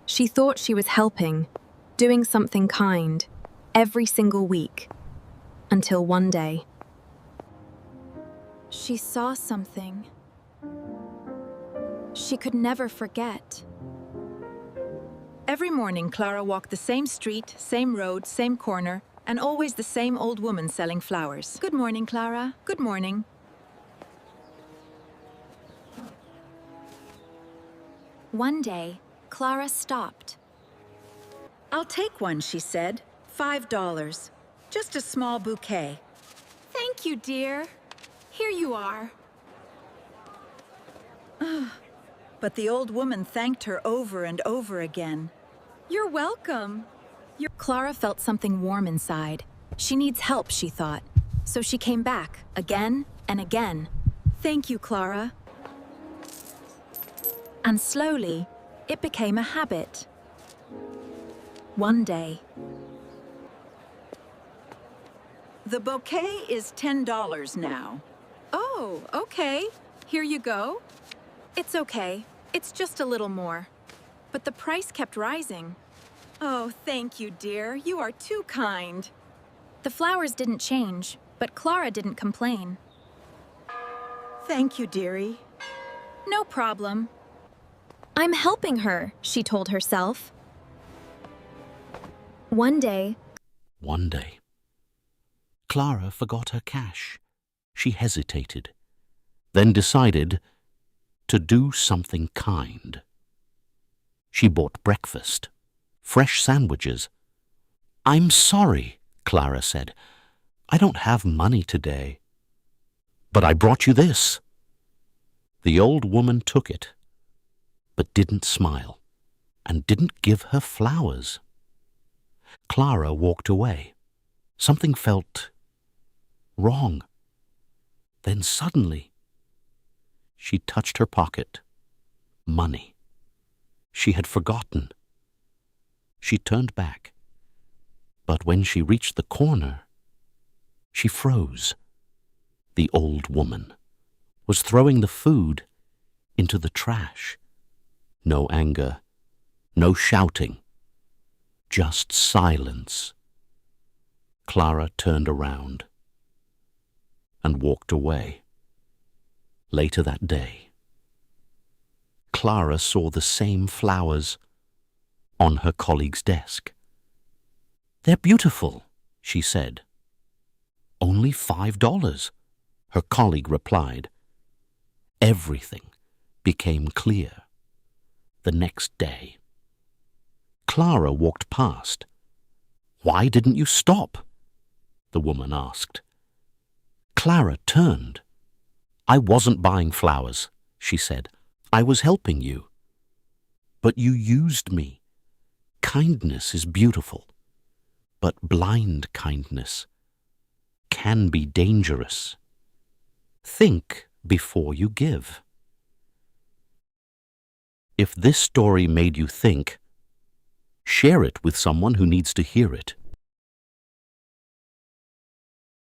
She thought she was helping, doing something kind, every single week, until one day. She saw something she could never forget. Every morning, Clara walked the same street, same road, same corner, and always the same old woman selling flowers. Good morning, Clara. Good morning. One day, Clara stopped. I'll take one, she said. $5. Just a small bouquet. Thank you, dear. Here you are. But the old woman thanked her over and over again. You're welcome. Clara felt something warm inside. She needs help, she thought. So she came back, again and again. Thank you, Clara. And slowly, it became a habit. One day, The bouquet is $10 now. oh, okay. Here you go. It's okay. It's just a little more. But the price kept rising. Oh, thank you, dear. You are too kind. The flowers didn't change, but Clara didn't complain. Thank you, dearie. No problem. I'm helping her, she told herself. One day, Clara forgot her cash. She hesitated, then decided to do something kind. She bought breakfast, fresh sandwiches. I'm sorry, Clara said. I don't have money today. But I brought you this. The old woman took it, but didn't smile, and didn't give her flowers. Clara walked away. Something felt wrong. Then suddenly, she touched her pocket. Money. She had forgotten. She turned back, but when she reached the corner, she froze. The old woman was throwing the food into the trash. No anger, no shouting, just silence. Clara turned around and walked away. Later that day, Clara saw the same flowers on her colleague's desk. They're beautiful, she said. Only $5, her colleague replied. Everything became clear. The next day, Clara walked past. Why didn't you stop? The woman asked. Clara turned. I wasn't buying flowers, she said. I was helping you. But you used me. Kindness is beautiful, but blind kindness can be dangerous. Think before you give. If this story made you think, share it with someone who needs to hear it.